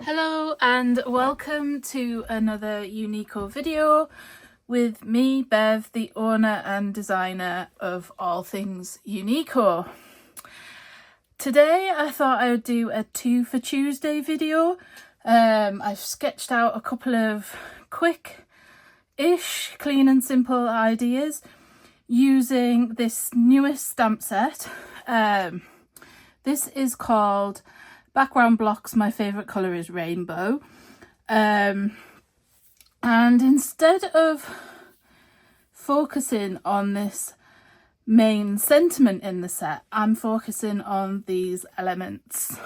Hello and welcome to another Uniko video with me, Bev, the owner and designer of all things Uniko. Today I thought I would do a 2 for Tuesday video. I've sketched out a couple of quick-ish, clean and simple ideas using this newest stamp set. This is called Background Blocks. My favourite colour is rainbow. And instead of focusing on this main sentiment in the set, I'm focusing on these elements.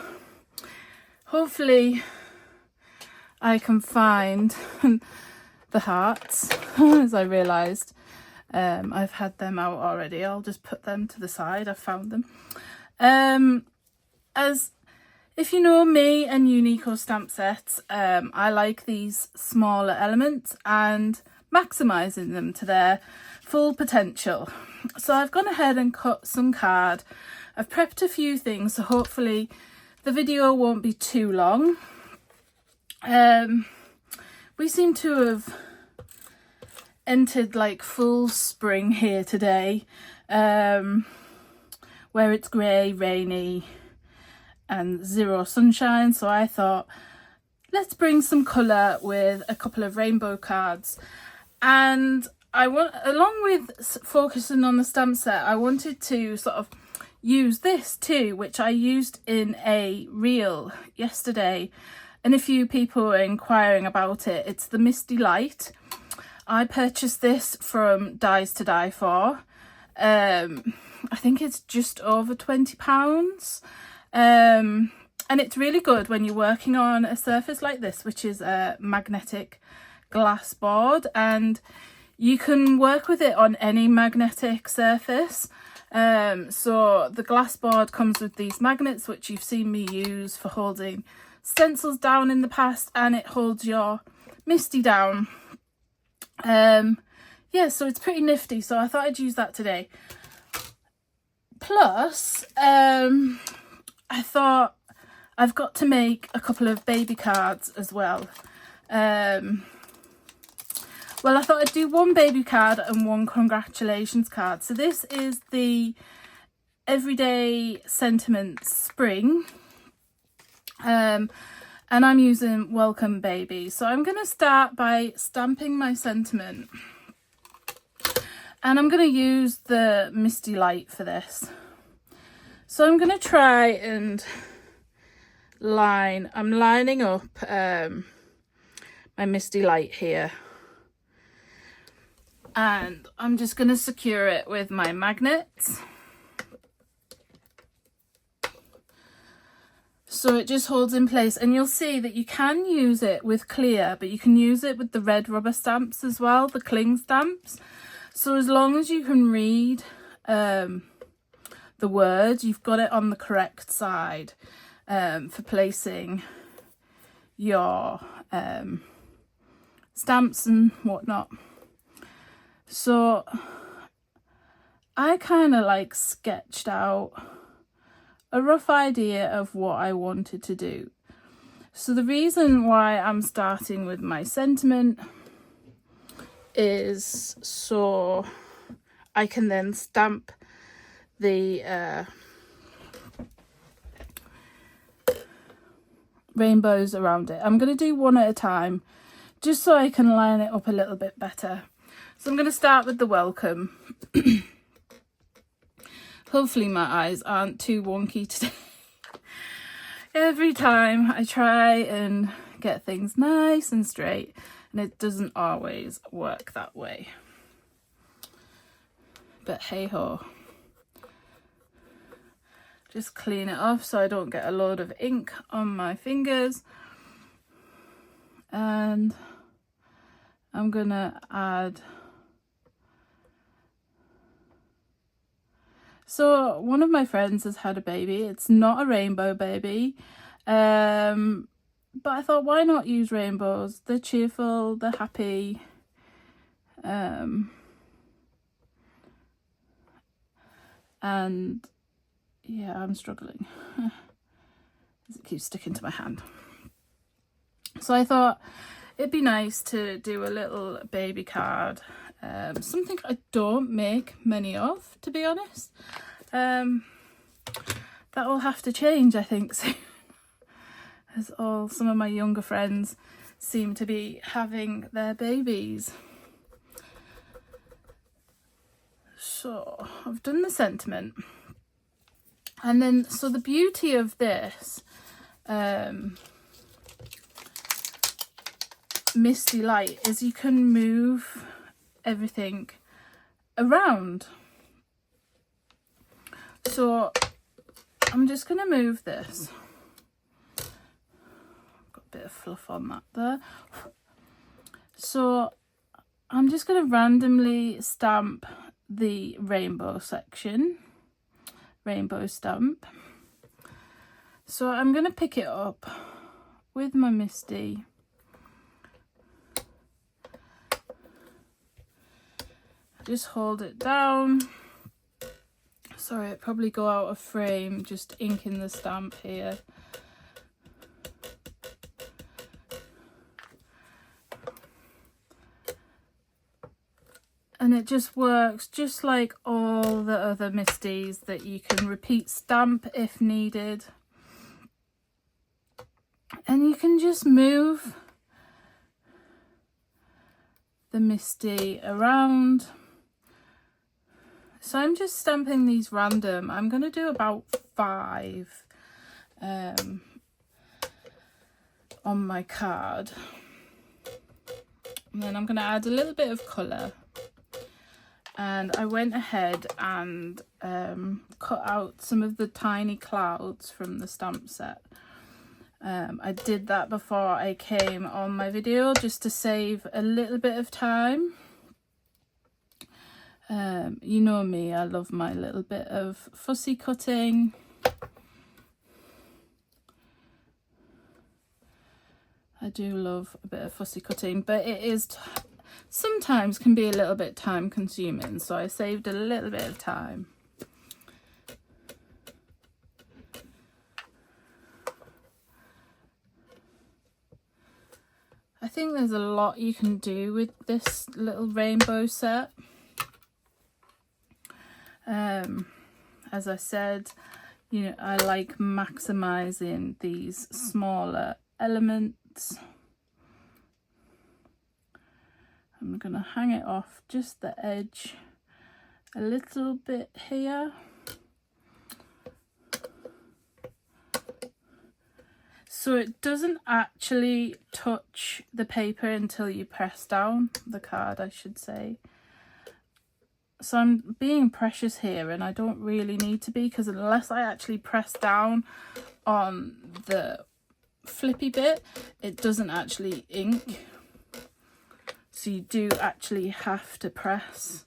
Hopefully I can find the hearts, as I realised I've had them out already. I'll just put them to the side. I found them. If you know me and Uniko stamp sets, I like these smaller elements and maximising them to their full potential. So I've gone ahead and cut some card. I've prepped a few things, so hopefully the video won't be too long. We seem to have entered like full spring here today, where it's grey, rainy and zero sunshine, so I thought let's bring some colour with a couple of rainbow cards. And I want, along with focusing on the stamp set, I wanted to sort of use this too, which I used in a reel yesterday and a few people were inquiring about it. It's the Misty Light. I purchased this from Dies to Die For. I think it's just over £20. And it's really good when you're working on a surface like this, which is a magnetic glass board, and you can work with it on any magnetic surface. So the glass board comes with these magnets, which you've seen me use for holding stencils down in the past, and it holds your Misty down. Yeah, so it's pretty nifty, so I thought I'd use that today. Plus, I thought I've got to make a couple of baby cards as well. Well, I thought I'd do one baby card and one congratulations card. So this is the Everyday Sentiments Spring. And I'm using Welcome Baby. So I'm going to start by stamping my sentiment. And I'm going to use the Misty Light for this. So I'm going to try and I'm lining up my Misty Light here. And I'm just going to secure it with my magnets. So it just holds in place, and you'll see that you can use it with clear, but you can use it with the red rubber stamps as well, the cling stamps. So as long as you can read the words, you've got it on the correct side for placing your stamps and whatnot. So I kind of like sketched out a rough idea of what I wanted to do. So the reason why I'm starting with my sentiment is so I can then stamp the rainbows around it. I'm going to do one at a time just so I can line it up a little bit better. So I'm going to start with the welcome. Hopefully my eyes aren't too wonky today. Every time I try and get things nice and straight, and it doesn't always work that way. But hey ho. Just clean it off so I don't get a load of ink on my fingers. And I'm gonna add. So one of my friends has had a baby. It's not a rainbow baby. But I thought, why not use rainbows? They're cheerful, they're happy. And yeah, I'm struggling. It keeps sticking to my hand. So I thought it'd be nice to do a little baby card, something I don't make many of, to be honest. That will have to change, I think, soon, as some of my younger friends seem to be having their babies. So I've done the sentiment, and then so the beauty of this misty light is you can move everything around. So I'm just going to move this. Got a bit of fluff on that there. So I'm just going to randomly stamp the rainbow section, rainbow stamp. So I'm going to pick it up with my Misty. Just hold it down. Sorry, it probably go out of frame, just inking the stamp here. And it just works just like all the other Misties, that you can repeat stamp if needed. And you can just move the Misty around. So I'm just stamping these random. I'm going to do about 5 on my card. And then I'm going to add a little bit of colour. And I went ahead and cut out some of the tiny clouds from the stamp set. I did that before I came on my video, just to save a little bit of time. You know me, I love my little bit of fussy cutting. I do love a bit of fussy cutting, but it is sometimes can be a little bit time consuming, so I saved a little bit of time. I think there's a lot you can do with this little rainbow set. As I said, you know, I like maximizing these smaller elements. I'm gonna hang it off just the edge a little bit here. So it doesn't actually touch the paper until you press down the card, I should say. So I'm being precious here, and I don't really need to be, because unless I actually press down on the flippy bit, it doesn't actually ink. So you do actually have to press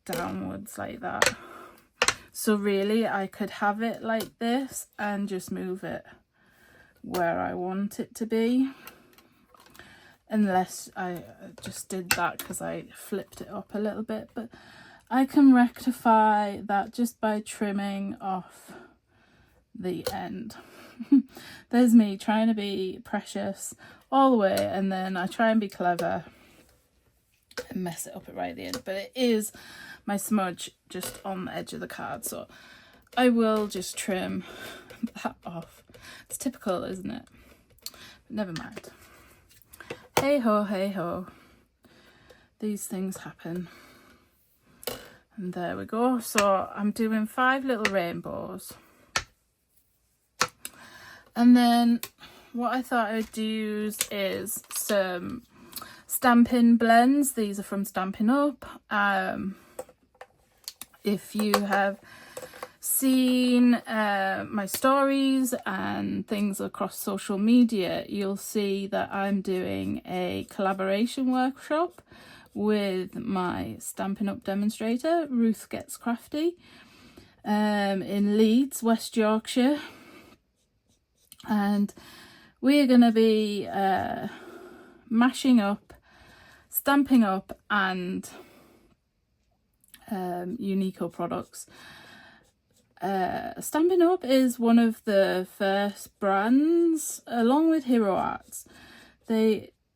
downwards like that. So really I could have it like this and just move it where I want it to be, unless I just did that because I flipped it up a little bit. But I can rectify that just by trimming off the end. There's me trying to be precious all the way, and then I try and be clever and mess it up right at the end. But it is my smudge just on the edge of the card, so I will just trim that off. It's typical, isn't it? But never mind. Hey ho, hey ho. These things happen. And there we go. So I'm doing 5 little rainbows. And then what I thought I'd use is some Stampin' blends. These are from Stampin' Up. If you have seen my stories and things across social media, you'll see that I'm doing a collaboration workshop with my Stampin' Up demonstrator, Ruth Gets Crafty, in Leeds, West Yorkshire. And we're going to be mashing up, Stampin' Up and Uniko products. Stampin' Up is one of the first brands, along with Hero Arts,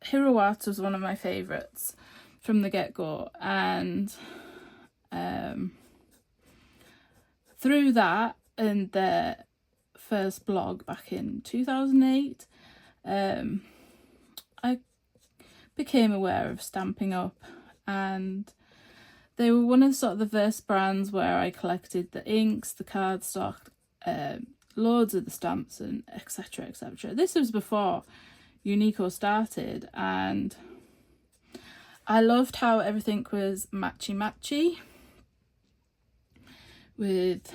Hero Arts was one of my favourites from the get-go, and through that and their first blog back in 2008, I became aware of Stampin' Up, and they were one of sort of the first brands where I collected the inks, the cardstock, loads of the stamps, and etc, etc. This was before Uniko started, and I loved how everything was matchy with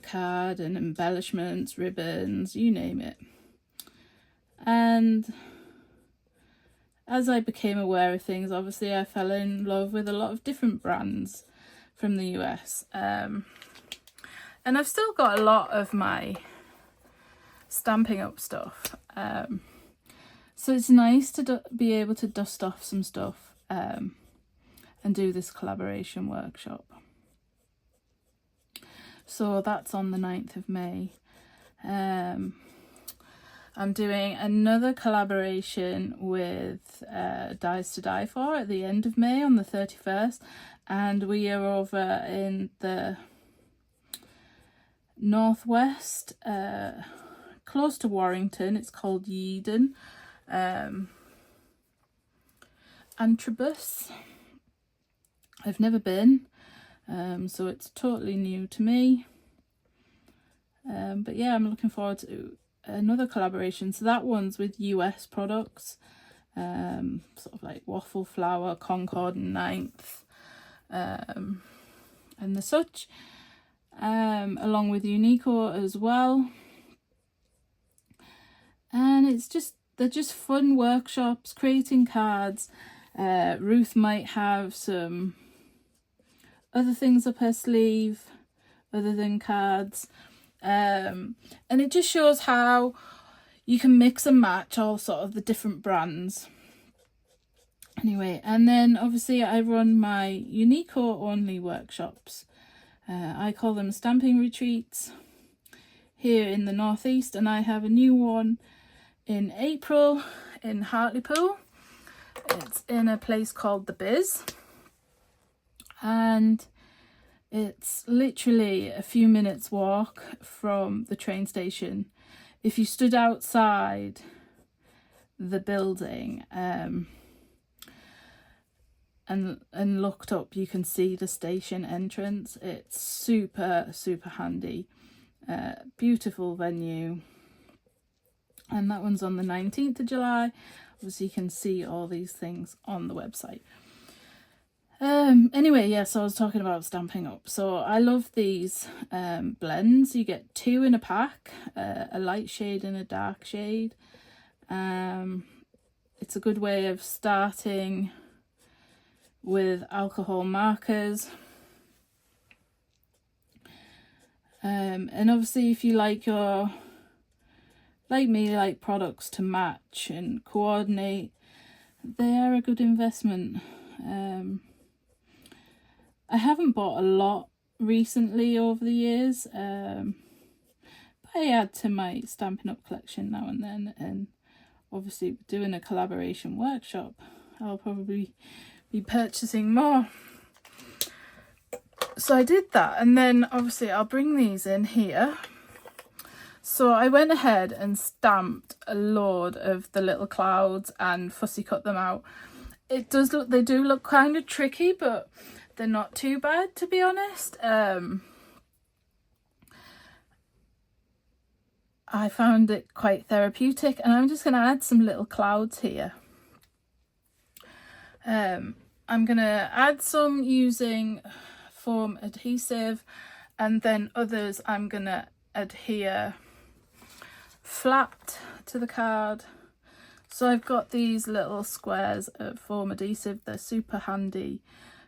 card and embellishments, ribbons, you name it. And as I became aware of things, obviously I fell in love with a lot of different brands from the US. And I've still got a lot of my Stampin' Up stuff. So it's nice to be able to dust off some stuff and do this collaboration workshop. So that's on the 9th of May. I'm doing another collaboration with Dies to Die For at the end of May on the 31st. And we are over in the northwest, close to Warrington. It's called Yeadon. Antrobus. I've never been, so it's totally new to me. But yeah, I'm looking forward to another collaboration. So that one's with US products, sort of like Waffle Flower, Concord and Ninth, and the such, along with Uniko as well. And they're just fun workshops, creating cards. Ruth might have some other things up her sleeve other than cards. And it just shows how you can mix and match all sort of the different brands. Anyway, and then obviously I run my Uniko only workshops. I call them stamping retreats here in the northeast, and I have a new one in April in Hartlepool. It's in a place called The Biz, and it's literally a few minutes walk from the train station. If you stood outside the building and looked up, you can see the station entrance. It's super handy. Beautiful venue. And that one's on the 19th of July. Obviously you can see all these things on the website. Anyway, yeah, so I was talking about Stampin' Up. So I love these blends. You get 2 in a pack, a light shade and a dark shade. It's a good way of starting with alcohol markers. And obviously if you like products to match and coordinate, they are a good investment. I haven't bought a lot recently over the years, but I add to my Stampin' Up collection now and then, and obviously doing a collaboration workshop, I'll probably be purchasing more. So I did that, and then obviously I'll bring these in here. So I went ahead and stamped a load of the little clouds and fussy cut them out. They do look kind of tricky, but they're not too bad, to be honest. I found it quite therapeutic, and I'm just going to add some little clouds here. I'm going to add some using foam adhesive, and then others I'm going to adhere flat to the card. So I've got these little squares of foam adhesive. They're super handy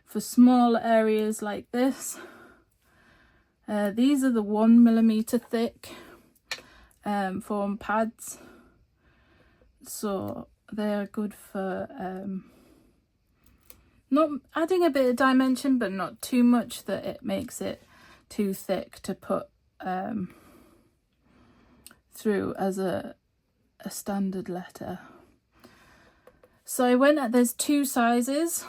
for small areas like this. These are the 1mm thick foam pads, so they're good for not adding a bit of dimension, but not too much that it makes it too thick to put through as a a standard letter. So I went, there's two sizes.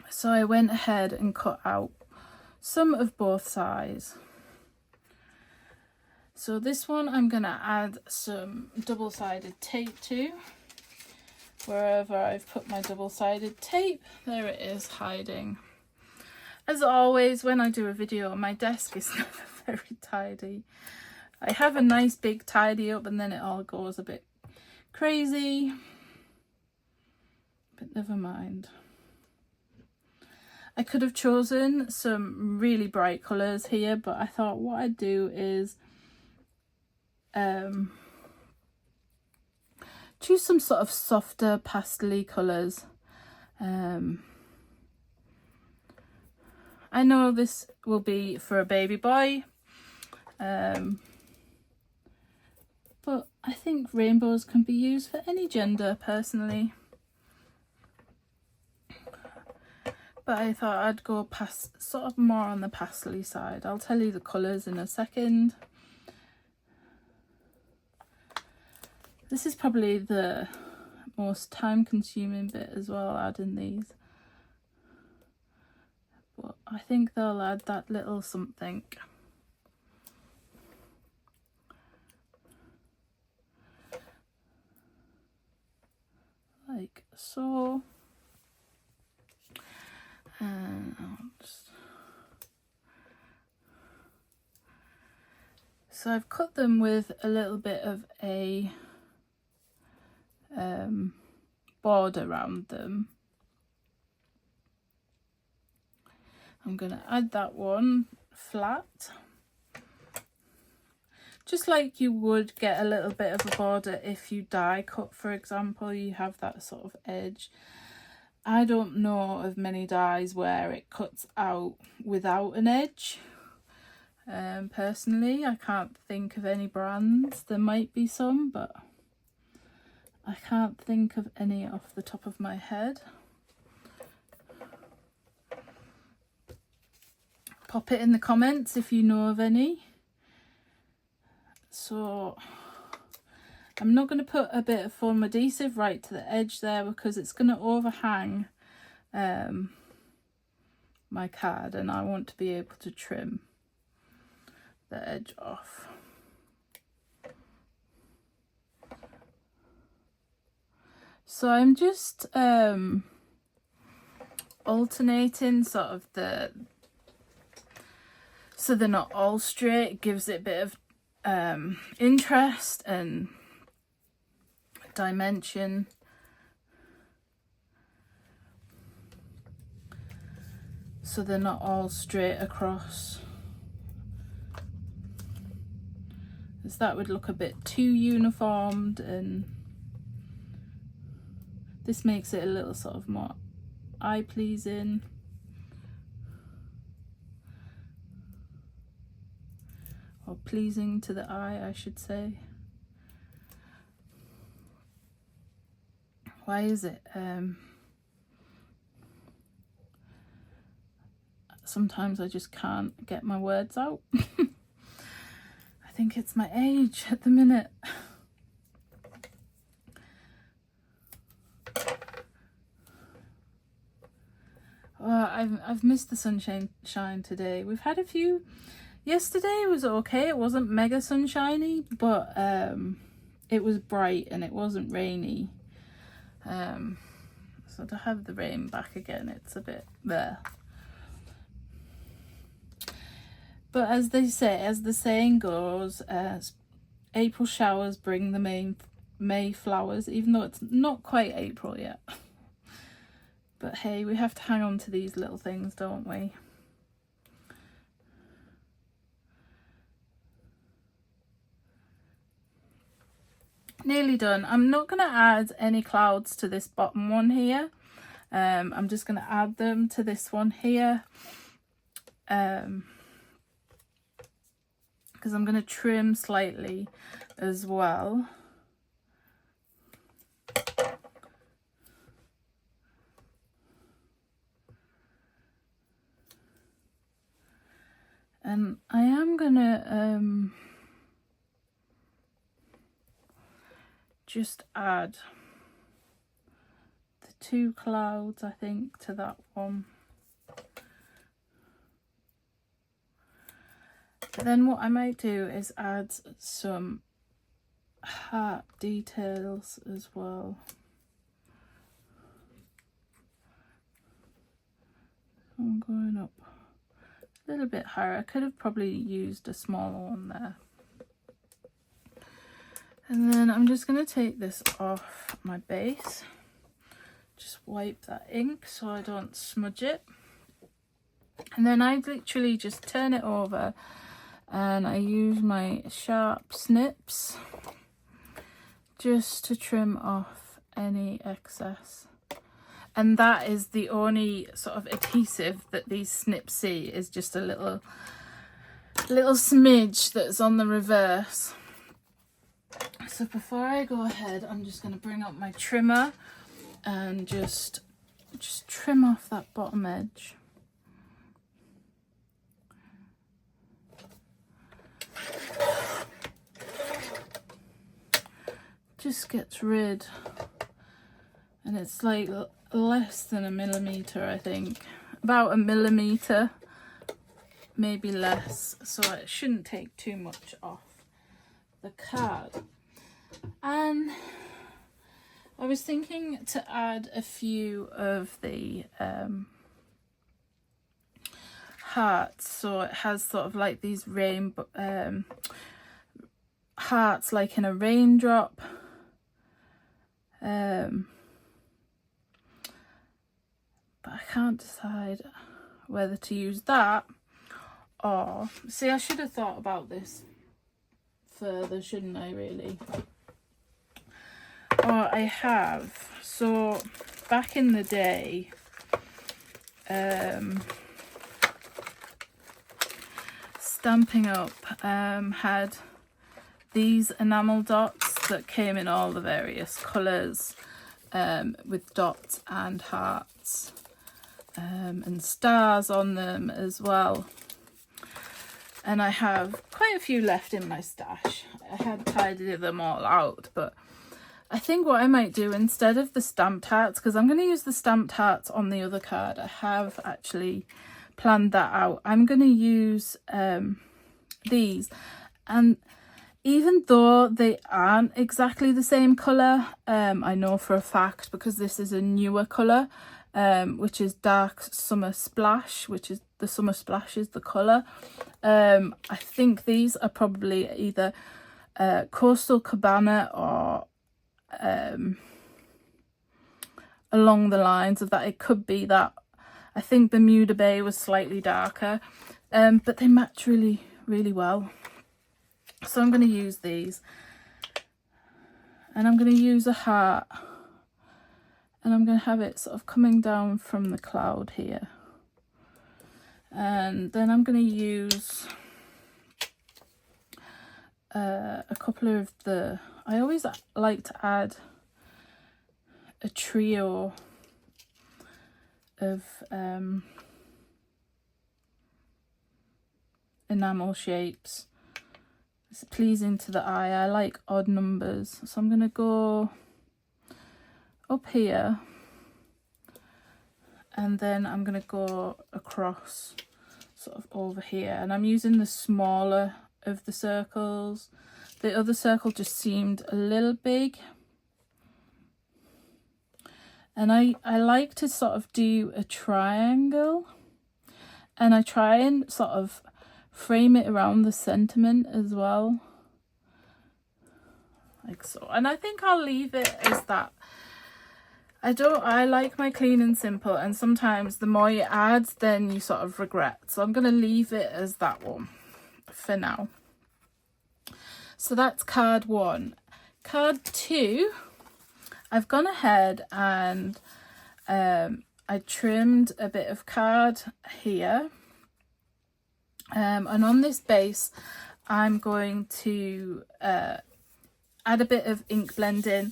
So I went ahead and cut out some of both sides. So this one I'm going to add some double-sided tape to. Wherever I've put my double-sided tape, there it is hiding. As always, when I do a video, my desk is never very tidy. I have a nice big tidy up and then it all goes a bit crazy. But never mind. I could have chosen some really bright colours here, but I thought what I'd do is choose some sort of softer pastel-y colours. I know this will be for a baby boy, but I think rainbows can be used for any gender personally. But I thought I'd go past sort of more on the pastel-y side. I'll tell you the colours in a second. This is probably the most time-consuming bit as well, adding these. But I think they'll add that little something. Like so. And so I've cut them with a little bit of a border around them. I'm going to add that one flat, just like you would get a little bit of a border if you die cut, for example. You have that sort of edge. I don't know of many dies where it cuts out without an edge. Personally, I can't think of any brands. There might be some, but I can't think of any off the top of my head. Pop it in the comments if you know of any. So I'm not going to put a bit of foam adhesive right to the edge there because it's going to overhang my card and I want to be able to trim the edge off. So I'm just alternating sort of so they're not all straight. It gives it a bit of interest and dimension. So they're not all straight across, as that would look a bit too uniformed, and this makes it a little sort of more eye pleasing. Or pleasing to the eye, I should say. Why is it? Sometimes I just can't get my words out. I think it's my age at the minute. Oh, I've missed the sunshine today. We've had a few. Yesterday was okay. It wasn't mega sunshiny, but it was bright and it wasn't rainy. So to have the rain back again, it's a bit there. But as they say, as the saying goes, April showers bring the May flowers, even though it's not quite April yet. But hey, we have to hang on to these little things, don't we? Nearly done. I'm not going to add any clouds to this bottom one here. I'm just going to add them to this one here. Because I'm going to trim slightly as well. And I am going to just add the 2 clouds, I think, to that one. Then what I might do is add some heart details as well. I'm going up a little bit higher. I could have probably used a smaller one there. And then I'm just going to take this off my base. Just wipe that ink so I don't smudge it. And then I literally just turn it over and I use my sharp snips just to trim off any excess. And that is the only sort of adhesive that these snips see, is just a little smidge that's on the reverse. So before I go ahead, I'm just going to bring up my trimmer and just trim off that bottom edge. Just gets rid, and it's like less than 1 millimeter, I think, about 1 millimeter, maybe less, so it shouldn't take too much off the card. And I was thinking to add a few of the hearts, so it has sort of like these rainbow hearts, like in a raindrop. But I can't decide whether to use that or, see, I should have thought about this further, shouldn't I, really? Or I have, so back in the day, Stampin' Up had these enamel dots that came in all the various colours, with dots and hearts, and stars on them as well. And I have quite a few left in my stash. I had tidied them all out, but I think what I might do instead of the stamped hearts, because I'm going to use the stamped hearts on the other card, I have actually planned that out. I'm going to use these, and even though they aren't exactly the same colour, I know for a fact, because this is a newer colour, which is Dark Summer Splash, which is the Summer Splash is the colour. I think these are probably either Coastal Cabana or along the lines of that. It could be that. I think Bermuda Bay was slightly darker, but they match really, really well. So I'm going to use these, and I'm going to use a heart, and I'm going to have it sort of coming down from the cloud here. And then I'm going to use a couple of the, I always like to add a trio of enamel shapes. It's pleasing to the eye. I like odd numbers, so I'm going to go up here, and then I'm going to go across sort of over here, and I'm using the smaller of the circles. The other circle just seemed a little big, and I like to sort of do a triangle, and I try and sort of frame it around the sentiment as well, like so. And I think I'll leave it as that. I like my clean and simple, and sometimes the more you add, then you sort of regret. So I'm going to leave it as that one for now. So that's card 1. Card 2, I've gone ahead and I trimmed a bit of card here. And on this base, I'm going to add a bit of ink blending.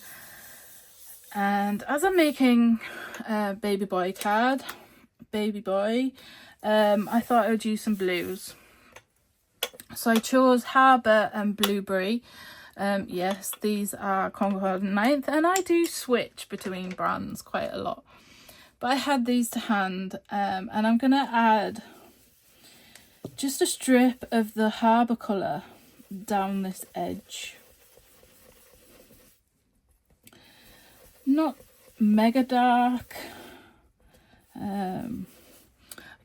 And as I'm making a baby boy card, I thought I would use some blues. So I chose Harbour and Blueberry Yes, these are Concord 9th, and I do switch between brands quite a lot. But I had these to hand, and I'm going to add just a strip of the Harbour colour down this edge. Not mega dark. I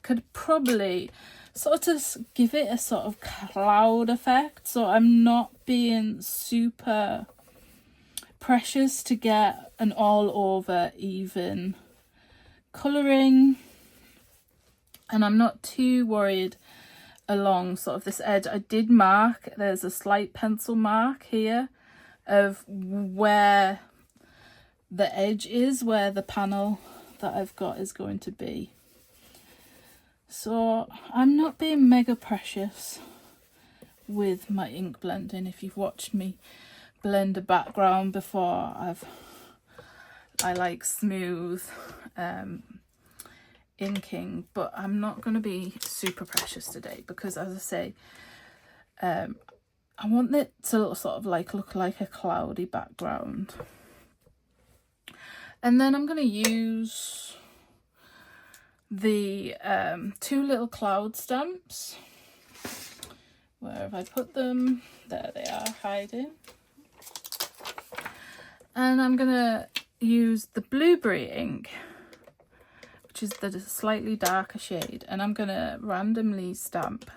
could probably sort of give it a sort of cloud effect, so I'm not being super precious to get an all over even colouring, and I'm not too worried along sort of this edge. I did mark, there's a slight pencil mark here of where the edge is, where the panel that I've got is going to be. So I'm not being mega precious with my ink blending. If you've watched me blend a background before, I like smooth inking, but I'm not going to be super precious today because, as I say, I want it to sort of like look like a cloudy background. And then I'm going to use the 2 little cloud stamps. Where have I put them? There they are, hiding. And I'm going to use the blueberry ink, which is the slightly darker shade, and I'm going to randomly stamp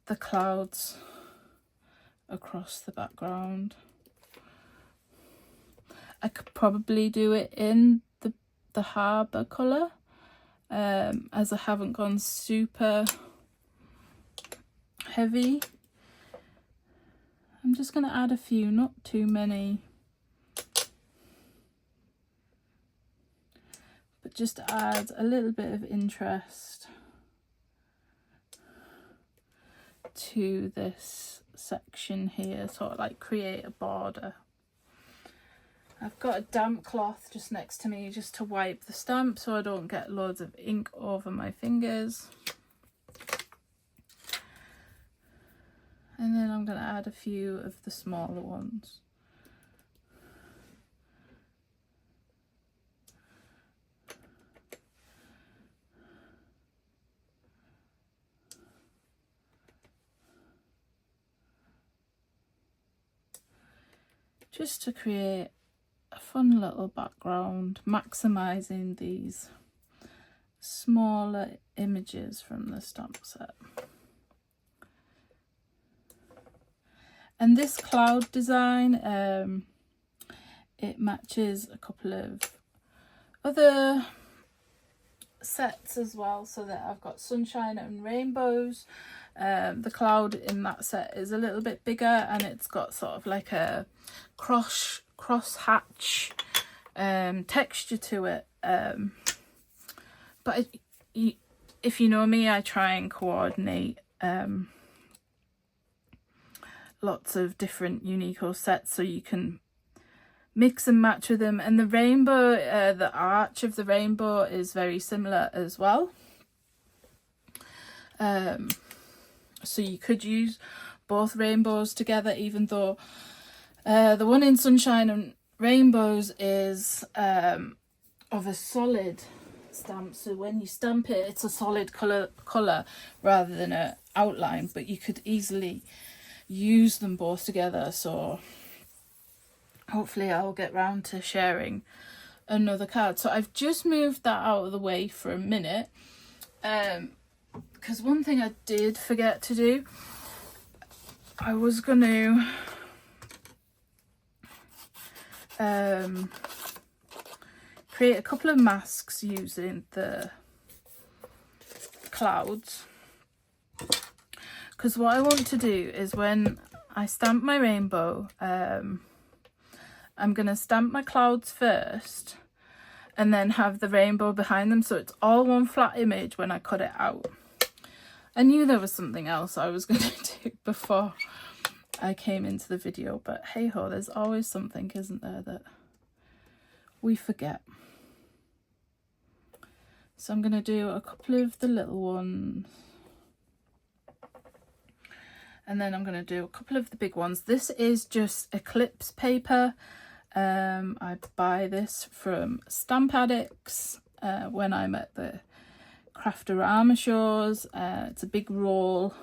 the clouds across the background. I could probably do it in the Harbour colour, as I haven't gone super heavy. I'm just going to add a few, not too many, but just to add a little bit of interest to this section here, sort of like create a border. I've got a damp cloth just next to me just to wipe the stamp so I don't get loads of ink over my fingers. And then I'm going to add a few of the smaller ones. Just to create a fun little background, maximising these smaller images from the stamp set. And this cloud design, it matches a couple of other sets as well, so that I've got sunshine and rainbows. The cloud in that set is a little bit bigger, and it's got sort of like a cross hatch texture to it, but if you know me, I try and coordinate lots of different Uniko sets so you can mix and match with them. And the rainbow, the arch of the rainbow is very similar as well, so you could use both rainbows together, even though the one in sunshine and rainbows is of a solid stamp, so when you stamp it, it's a solid colour rather than an outline, but you could easily use them both together. So hopefully I'll get round to sharing another card. So I've just moved that out of the way for a minute, because one thing I did forget to do, I was going to create a couple of masks using the clouds, because what I want to do is when I stamp my rainbow, I'm going to stamp my clouds first and then have the rainbow behind them, so it's all one flat image when I cut it out. I knew there was something else I was going to do before I came into the video, but hey ho, there's always something, isn't there, that we forget. So I'm going to do a couple of the little ones, And then I'm going to do a couple of the big ones. This is just Eclipse paper. I buy this from Stamp Addicts when I'm at the Craftorama shows. It's a big roll.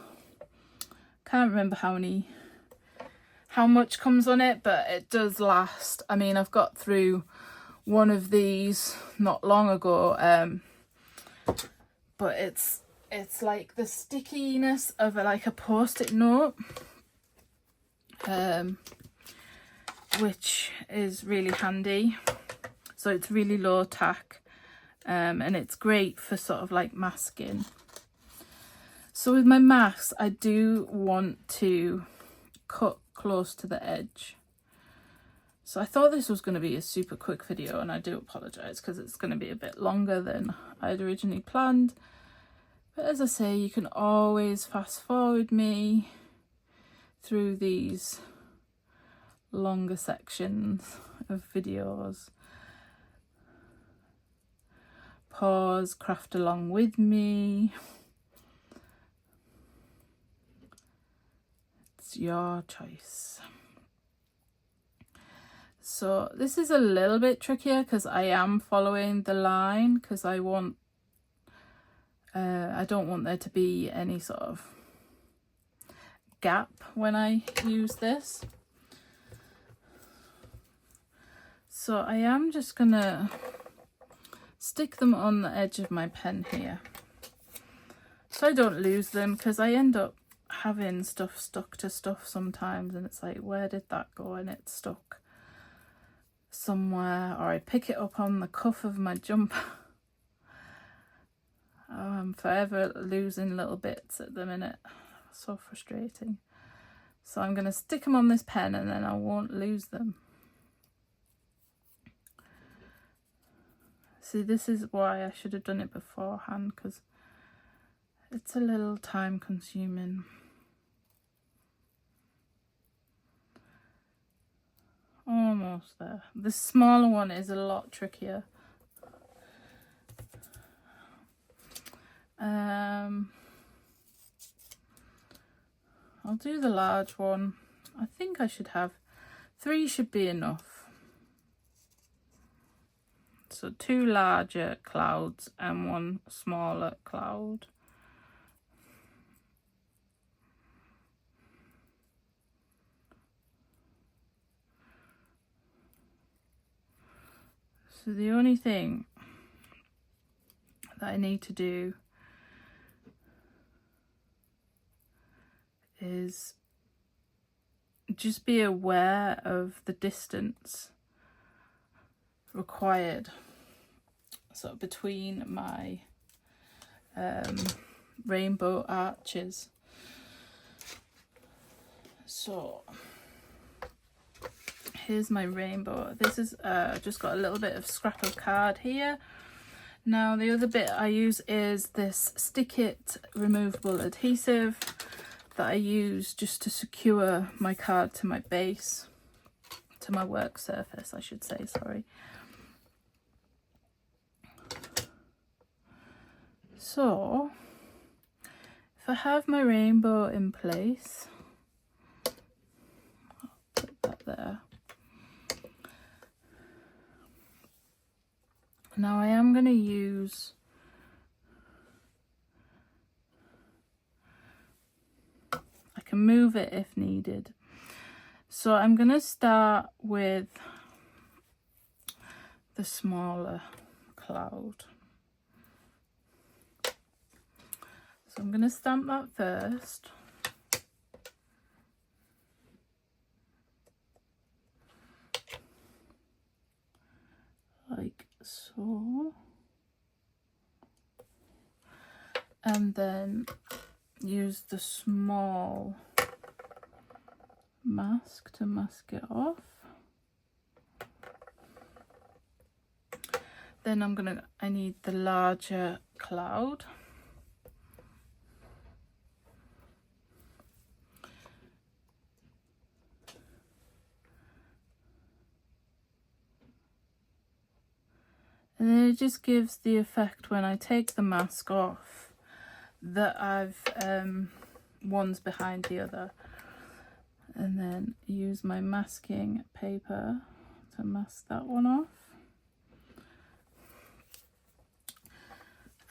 Can't remember how much comes on it, but it does last. I mean, I've got through one of these not long ago, but it's like the stickiness of like a post-it note, which is really handy. So it's really low tack, and it's great for sort of like masking. So with my masks, I do want to cut close to the edge. So I thought this was going to be a super quick video, and I do apologise because it's going to be a bit longer than I'd originally planned. But as I say, you can always fast forward me through these longer sections of videos. Pause, craft along with me. It's your choice. So this is a little bit trickier because I am following the line, because I don't want there to be any sort of gap when I use this. So I am just gonna stick them on the edge of my pen here, so I don't lose them, because I end up having stuff stuck to stuff sometimes, and it's like, where did that go? And it's stuck somewhere, or I pick it up on the cuff of my jumper. Oh, I'm forever losing little bits at the minute. So frustrating. So I'm going to stick them on this pen, and then I won't lose them. See, this is why I should have done it beforehand, because it's a little time consuming. Almost there. The smaller one is a lot trickier. I'll do the large one. I think I should have 3 should be enough. So 2 larger clouds and 1 smaller cloud. So the only thing that I need to do is just be aware of the distance required, so between my rainbow arches. So here's my rainbow. This is just got a little bit of scrap of card here. Now the other bit I use is this Stick It removable adhesive that I use just to secure my card to my base, to my work surface, I should say, sorry. So if I have my rainbow in place, I'll put that there. Now I am going to use can move it if needed. So I'm going to start with the smaller cloud. So I'm going to stamp that first. Like so. And then use the small mask to mask it off. Then I need the larger cloud. And then it just gives the effect when I take the mask off that I've one's behind the other. And then use my masking paper to mask that one off.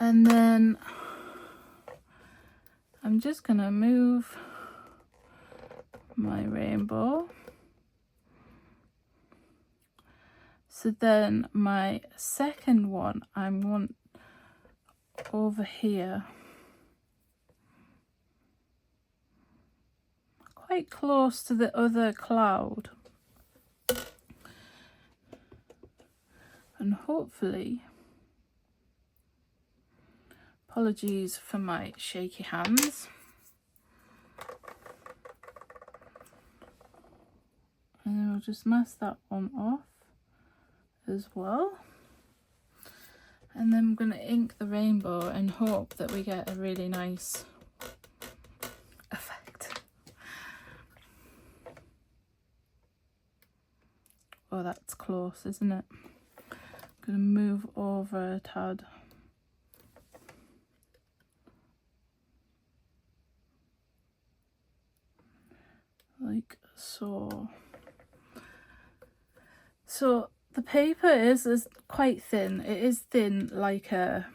And then I'm just going to move my rainbow. So then my second one, I want over here, quite close to the other cloud. And hopefully, apologies for my shaky hands. And then we'll just mask that one off as well. And then I'm going to ink the rainbow and hope that we get a really nice effect. Oh, that's close, isn't it? I'm going to move over a tad. Like so. So the paper is quite thin. It is thin like a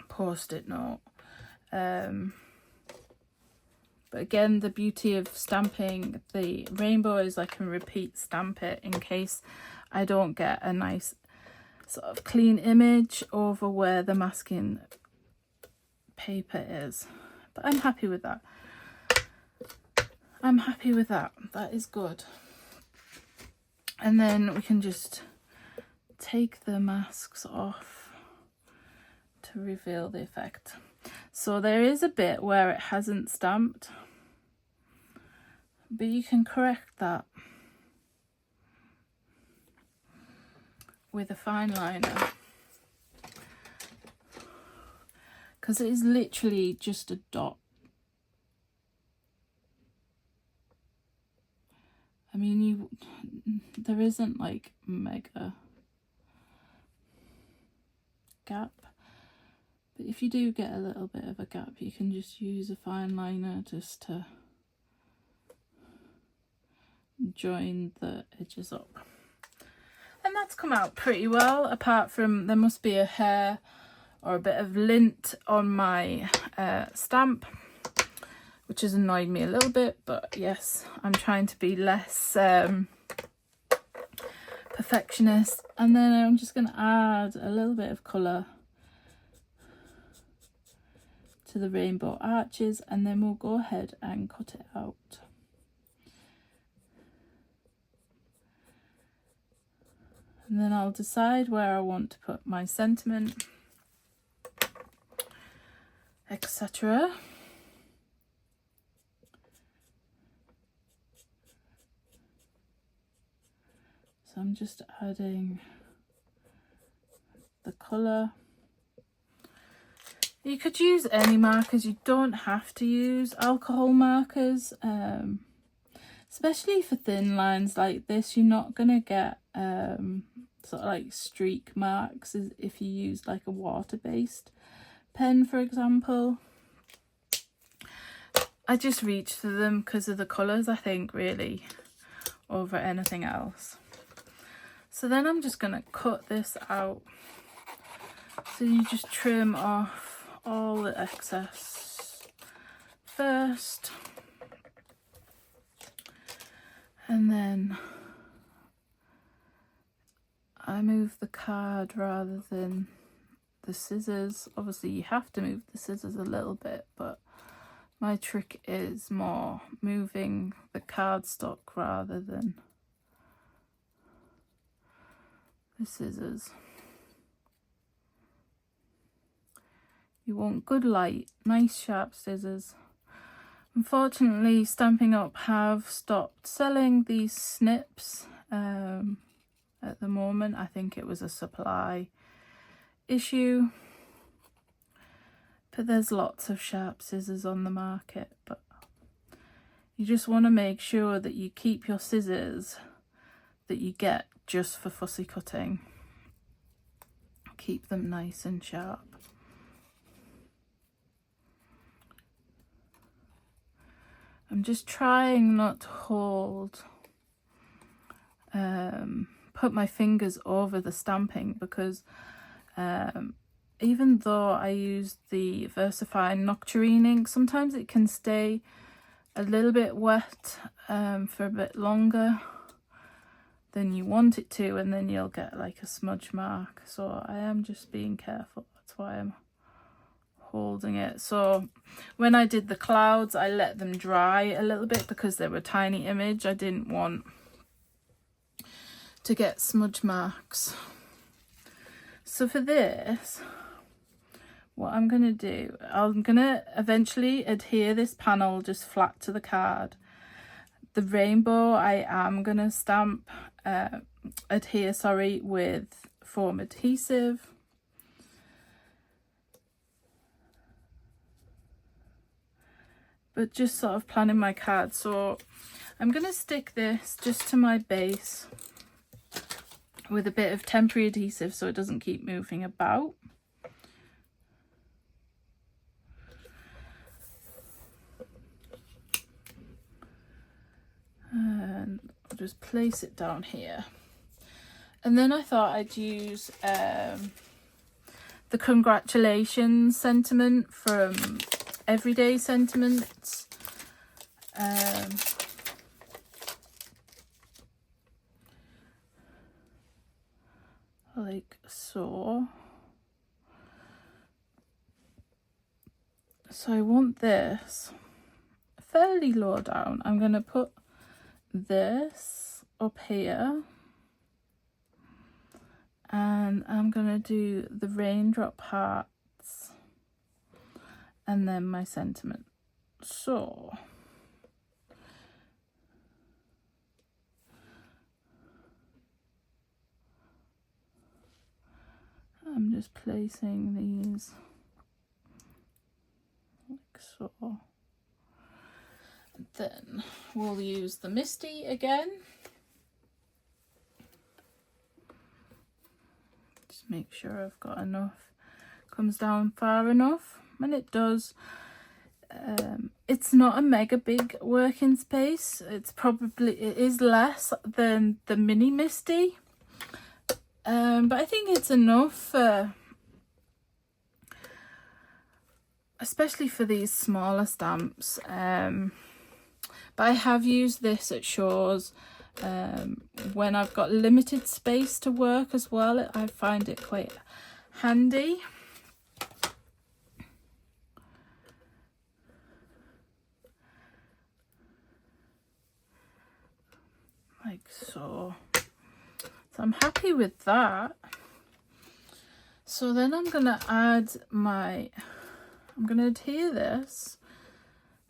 post-it note. But again, the beauty of stamping the rainbow is I can repeat stamp it in case I don't get a nice sort of clean image over where the masking paper is. But I'm happy with that. I'm happy with that. That is good. And then we can just take the masks off to reveal the effect. So there is a bit where it hasn't stamped, but you can correct that with a fine liner, because it is literally just a dot. I mean, there isn't like mega gap, but if you do get a little bit of a gap, you can just use a fine liner just to join the edges up. And that's come out pretty well, apart from there must be a hair or a bit of lint on my stamp, which has annoyed me a little bit, but yes, I'm trying to be less perfectionist. And then I'm just going to add a little bit of colour to the rainbow arches, and then we'll go ahead and cut it out. And then I'll decide where I want to put my sentiment, etc. So I'm just adding the colour. You could use any markers, you don't have to use alcohol markers, especially for thin lines like this. You're not going to get sort of like streak marks as if you use like a water-based pen, for example. I just reach for them because of the colours, I think, really, over anything else. So then I'm just going to cut this out. So you just trim off all the excess first. And then I move the card rather than the scissors. Obviously you have to move the scissors a little bit, but my trick is more moving the cardstock rather than the scissors. You want good light, nice sharp scissors. Unfortunately, Stampin' Up have stopped selling these snips at the moment. I think it was a supply issue, but there's lots of sharp scissors on the market. But you just want to make sure that you keep your scissors that you get just for fussy cutting. Keep them nice and sharp. I'm just trying not to put my fingers over the stamping, because even though I use the VersaFine Nocturine ink, sometimes it can stay a little bit wet for a bit longer than you want it to, and then you'll get like a smudge mark. So I am just being careful. That's why I'm holding it. So when I did the clouds, I let them dry a little bit because they were tiny image. I didn't want to get smudge marks. So for this, what I'm going to do, I'm going to eventually adhere this panel just flat to the card. The rainbow I am going to stamp, adhere, sorry, with foam adhesive. But just sort of planning my card. So I'm going to stick this just to my base with a bit of temporary adhesive so it doesn't keep moving about. And I'll just place it down here. And then I thought I'd use the congratulations sentiment from Everyday Sentiments. Like so. So I want this fairly low down. I'm going to put this up here. And I'm going to do the raindrop hearts and then my sentiment. So I'm just placing these like so. Then we'll use the Misty again. Just make sure I've got enough, comes down far enough, and it does. It's not a mega big working space. It is less than the mini Misty, but I think it's enough, especially for these smaller stamps. But I have used this at shows when I've got limited space to work as well. I find it quite handy. Like so. So I'm happy with that. So then I'm going to add I'm going to adhere this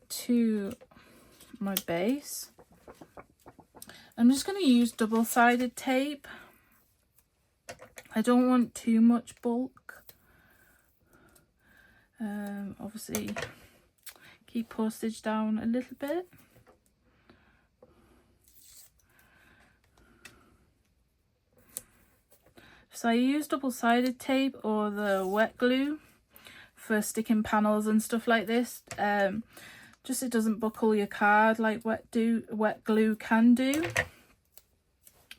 to my base. I'm just going to use double-sided tape. I don't want too much bulk. Obviously keep postage down a little bit. So I use double-sided tape or the wet glue for sticking panels and stuff like this. Just it doesn't buckle your card like wet glue can do.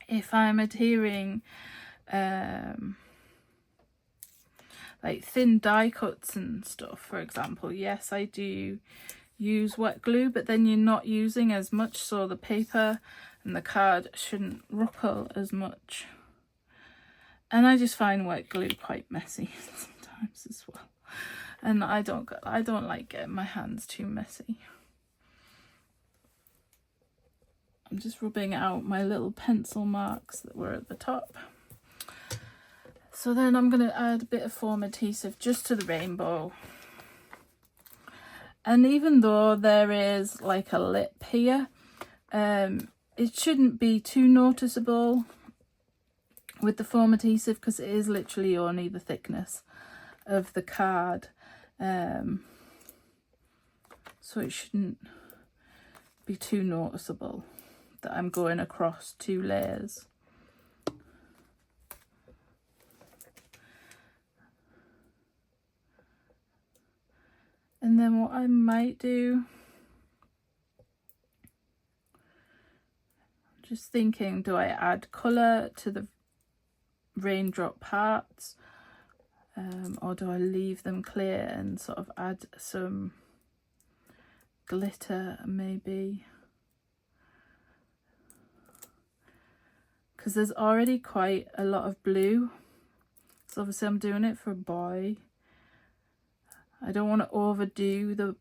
If I'm adhering like thin die cuts and stuff, for example, yes, I do use wet glue, but then you're not using as much, so the paper and the card shouldn't ruffle as much. And I just find wet glue quite messy sometimes as well. And I don't like getting my hands too messy. I'm just rubbing out my little pencil marks that were at the top. So then I'm going to add a bit of foam adhesive just to the rainbow. And even though there is like a lip here, it shouldn't be too noticeable with the foam adhesive because it is literally only the thickness of the card. So it shouldn't be too noticeable that I'm going across 2 layers. And then what I might do just thinking, do I add colour to the raindrop parts, or do I leave them clear and sort of add some glitter maybe? Because there's already quite a lot of blue, so obviously I'm doing it for a boy. I don't want to overdo the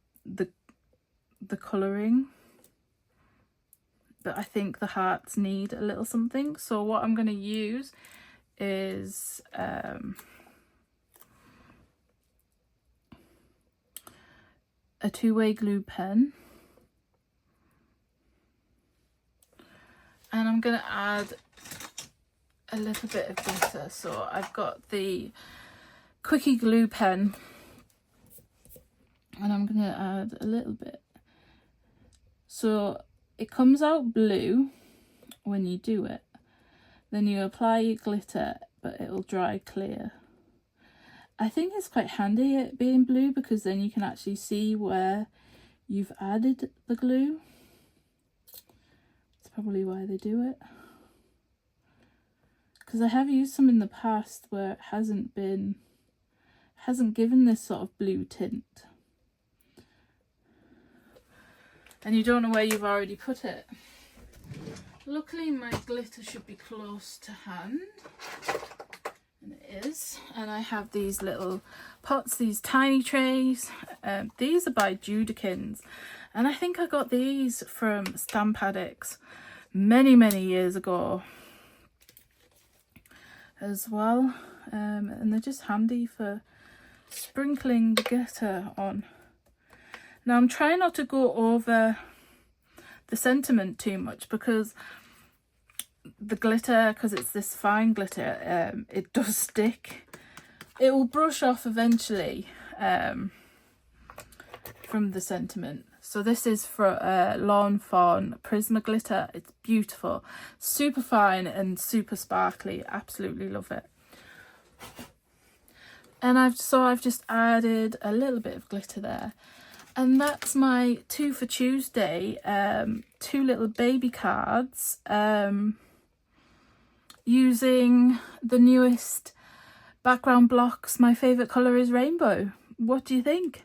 colouring, but I think the hearts need a little something. So what I'm going to use is a 2-way glue pen, and I'm going to add a little bit of glitter. So I've got the quickie glue pen, and I'm going to add a little bit. So it comes out blue when you do it, then you apply your glitter, but it'll dry clear. I think it's quite handy it being blue, because then you can actually see where you've added the glue. That's probably why they do it, because I have used some in the past where it hasn't given this sort of blue tint, and you don't know where you've already put it. Luckily my glitter should be close to hand, and it is. And I have these little pots, these tiny trays. These are by Judikins, and I think I got these from Stamp Addicts many years ago as well, and they're just handy for sprinkling the glitter on. Now I'm trying not to go over the sentiment too much, because the glitter, because it's this fine glitter, it does stick. It will brush off eventually from the sentiment. So this is for Lawn Fawn Prisma glitter. It's beautiful, super fine and super sparkly. Absolutely love it. And I've just added a little bit of glitter there. And that's my 2 for Tuesday, 2 little baby cards, using the newest background blocks. My favourite colour is rainbow. What do you think?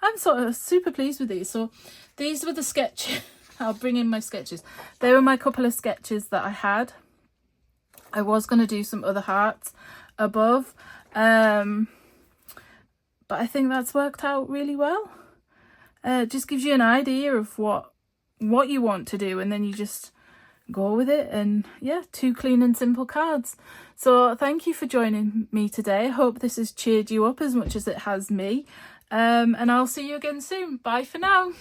I'm sort of super pleased with these. So these were the sketches. I'll bring in my sketches. They were my couple of sketches that I had. I was going to do some other hearts above, but I think that's worked out really well. Just gives you an idea of what you want to do, and then you just go with it. And yeah, 2 clean and simple cards. So thank you for joining me today. I hope this has cheered you up as much as it has me, and I'll see you again soon. Bye for now.